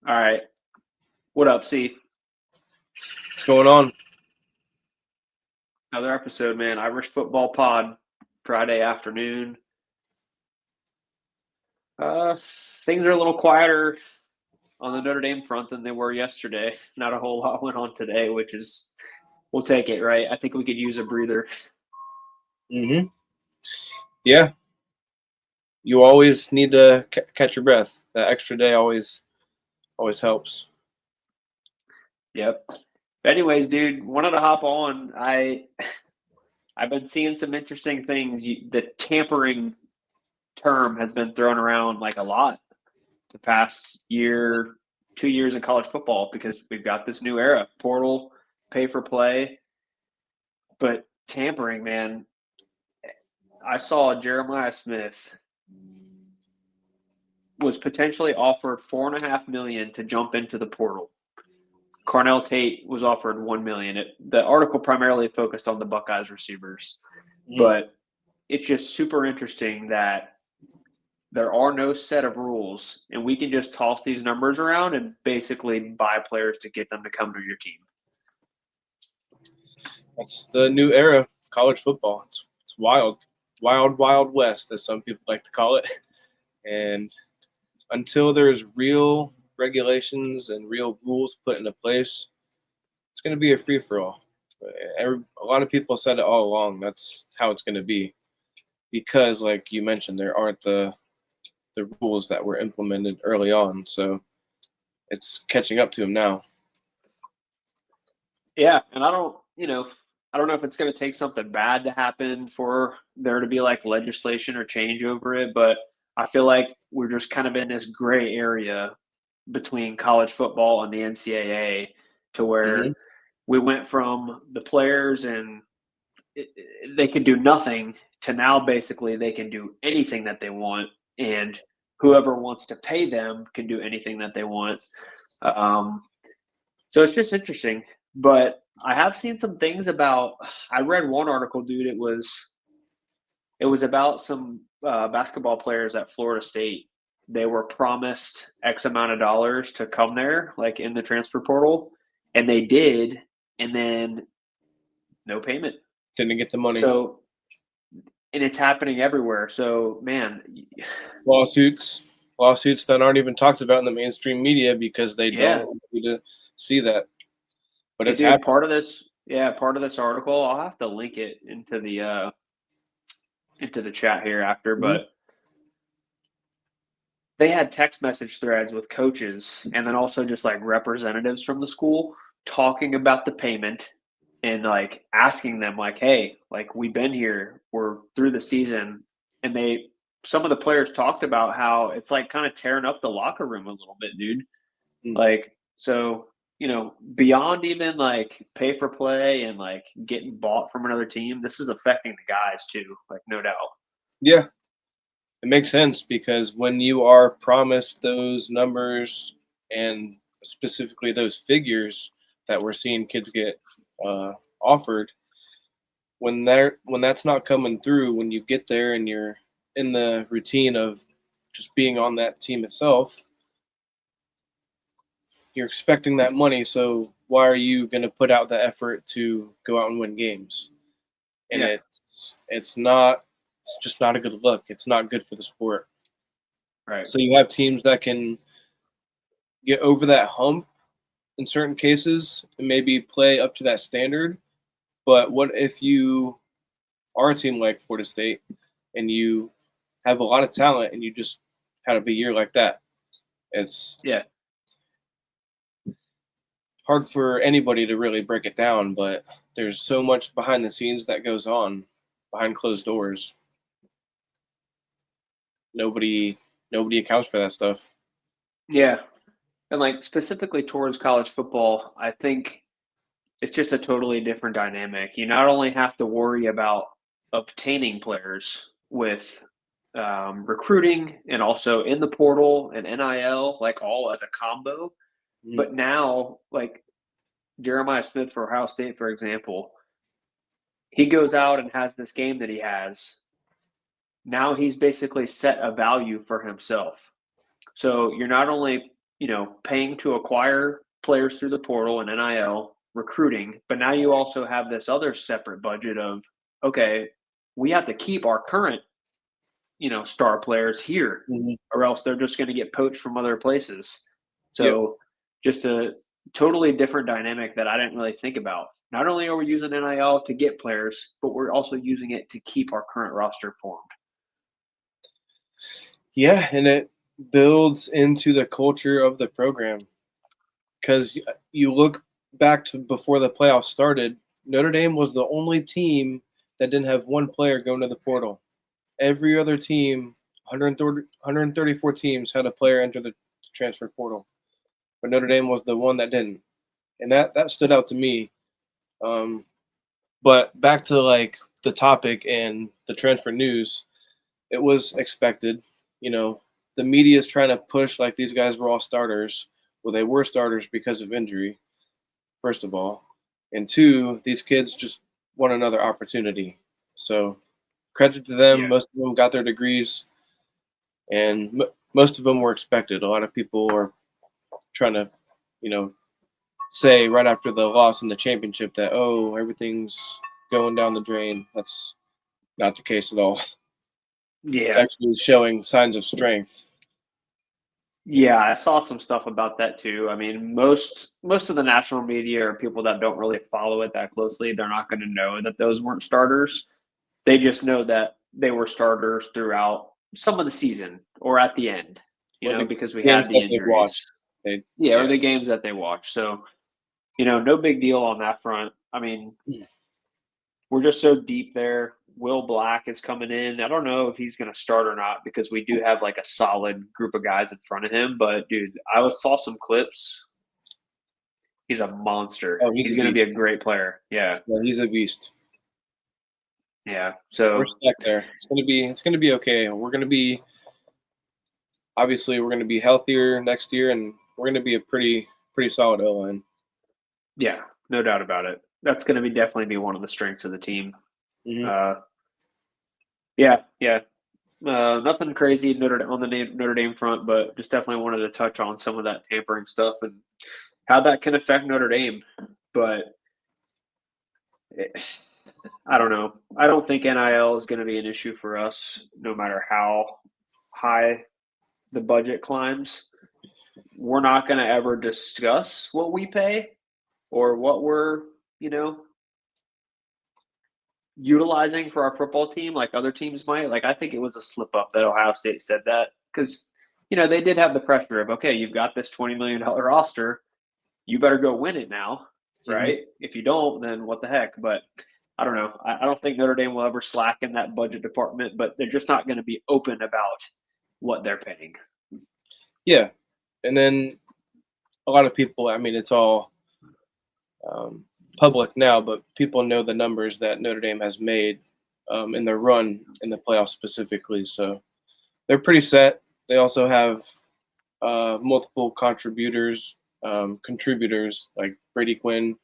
All right. What up, C? What's going on? Another episode, man. Irish Football Pod, Friday afternoon. Uh, Things are a little quieter on the Notre Dame front than they were yesterday. Not a whole lot went on today, which is we'll take it, right? I think we could use a breather. Mm-hmm. Yeah, you always need to catch your breath. That extra day always helps. Yep. But anyways, dude, wanted to hop on. I've been seeing some interesting things. The tampering term has been thrown around like a lot the past year, 2 years in college football because we've got this new era, portal, pay for play. But tampering, man, I saw Jeremiah Smith was potentially offered $4.5 million to jump into the portal. Carnell Tate was offered $1 million. The article primarily focused on the Buckeyes receivers, but it's just super interesting that there are no set of rules, and we can just toss these numbers around and basically buy players to get them to come to your team. That's the new era of college football. It's wild, wild west, as some people like to call it. And until there's real regulations and real rules put into place, it's going to be a free for all. A lot of people said it all along. That's how it's going to be, because, like you mentioned, there aren't the rules that were implemented early on. So it's catching up to him now. Yeah, and I don't know if it's going to take something bad to happen for there to be like legislation or change over it, but I feel like we're just kind of in this gray area between college football and the NCAA to Mm-hmm. where we went from the players and they could do nothing to now basically they can do anything that they want, and whoever wants to pay them can do anything that they want. Um, so it's just interesting. But I have seen some things about. I read one article, dude. It was about some basketball players at Florida State. They were promised X amount of dollars to come there, like in the transfer portal, and they did, and then no payment. Didn't get the money. So, and it's happening everywhere. So, man, Lawsuits that aren't even talked about in the mainstream media because they yeah. don't want you to see that. But Hey, it's dude, happening. part of this article, I'll have to link it into the chat here after, Mm-hmm. but they had text message threads with coaches and then also just like representatives from the school talking about the payment and like asking them like, hey, like we've been here, we're through the season, and some of the players talked about how it's like kind of tearing up the locker room a little bit, dude. Like, so, beyond even like pay for play and like getting bought from another team, this is affecting the guys too, like no doubt. Yeah, it makes sense because when you are promised those numbers and specifically those figures that we're seeing kids get offered, when that's not coming through, when you get there and you're in the routine of just being on that team itself, you're expecting that money. So why are you going to put out the effort to go out and win games? And Yeah. it's just not a good look. It's not good for the sport. Right. So you have teams that can get over that hump in certain cases and maybe play up to that standard. But what if you are a team like Florida State and you have a lot of talent and you just have a year like that? It's Yeah. hard for anybody to really break it down, but there's so much behind the scenes that goes on behind closed doors. Nobody accounts for that stuff. Yeah. And like specifically towards college football, I think it's just a totally different dynamic. You not only have to worry about obtaining players with recruiting and also in the portal and NIL, like all as a combo, Mhm. but now like Jeremiah Smith for Ohio State, for example, he goes out and has this game that he has. Now he's basically set a value for himself. So you're not only, paying to acquire players through the portal and NIL, recruiting, but now you also have this other separate budget of, okay, we have to keep our current, star players here, Mhm. or else they're just going to get poached from other places. Yep. So just a totally different dynamic that I didn't really think about. Not only are we using NIL to get players, but we're also using it to keep our current roster formed. Yeah, and it builds into the culture of the program because you look back to before the playoffs started, Notre Dame was the only team that didn't have one player going to the portal. Every other team, 134 teams, had a player enter the transfer portal, but Notre Dame was the one that didn't, and that stood out to me. Um, but back to like the topic and the transfer news, it was expected. You know, the media is trying to push like these guys were all starters. Well, they were starters because of injury, first of all, and two, these kids just want another opportunity. So credit to them. Yeah. Most of them got their degrees, and most of them were expected. A lot of people were trying to, you know, say right after the loss in the championship that, oh, everything's going down the drain. That's not the case at all. It's Yeah. actually showing signs of strength. Yeah, I saw some stuff about that too. I mean, most of the national media are people that don't really follow it that closely. They're not going to know that those weren't starters. They just know that they were starters throughout some of the season or at the end, Or the because we had games the that they've injuries. watched. They, Yeah, or yeah. the games that they watched. So, no big deal on that front. I mean, we're just so deep there. Will Black is coming in. I don't know if he's going to start or not because we do have like a solid group of guys in front of him. But dude, saw some clips. He's a monster. Oh, he's He's a going to beast. be a great player. Yeah, Yeah, he's a beast. yeah. We're So stuck there. It's gonna be okay. We're gonna be healthier next year, and we're gonna be a pretty solid O line. yeah, no doubt about it. That's going to definitely be one of the strengths of the team. Mm-hmm. Uh, yeah, yeah. Nothing crazy on the Notre Dame front, but just definitely wanted to touch on some of that tampering stuff and how that can affect Notre Dame. But it, I don't know. I don't think NIL is going to be an issue for us, no matter how high the budget climbs. We're not going to ever discuss what we pay or what we're, you know, utilizing for our football team like other teams might. Like, I think it was a slip up that Ohio State said that because, they did have the pressure of, okay, you've got this $20 million roster. You better go win it now, Mm-hmm. right? If you don't, then what the heck? But I don't know. I don't think Notre Dame will ever slack in that budget department, but they're just not going to be open about what they're paying. Yeah, and then a lot of people. I mean, it's all public now, but people know the numbers that Notre Dame has made in their run in the playoffs specifically. So they're pretty set. They also have multiple contributors like Brady Quinn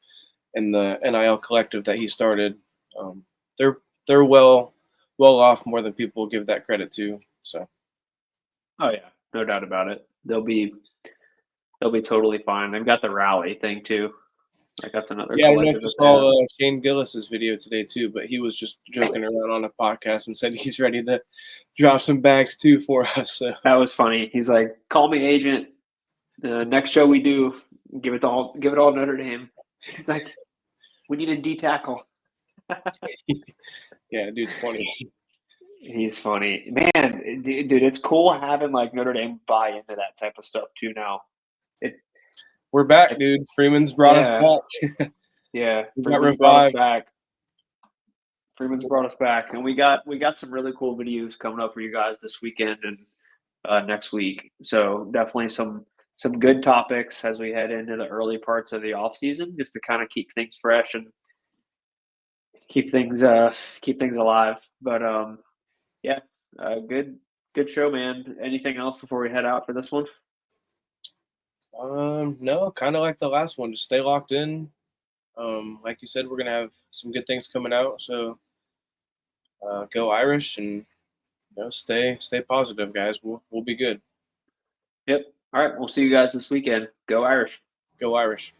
and the NIL collective that he started. Um, they're they're well off more than people give that credit to. So Oh yeah, no doubt about it. They'll be totally fine. They've got the rally thing too. Like that's another yeah, I don't know if collective you that they have. saw Shane Gillis's video today too, but he was just joking around on a podcast and said he's ready to drop some bags too for us. So That was funny. He's like, "Call me agent. The next show we do, give it all Notre Dame." Like, we need a D tackle. yeah, dude's funny. He's funny, man. Dude, it's cool having like Notre Dame buy into that type of stuff too. Now, it, We're back, it dude. Freeman's brought us yeah, back. yeah. We got Freeman's brought us revived. back. And we got some really cool videos coming up for you guys this weekend and next week. So definitely some good topics as we head into the early parts of the off season, just to kind of keep things fresh and keep things alive. But yeah, good show, man. Anything else before we head out for this one? No, kind of like the last one. Just stay locked in. Like you said, we're gonna have some good things coming out. So go Irish and stay positive, guys. We'll be good. Yep. All right, we'll see you guys this weekend. Go Irish. Go Irish.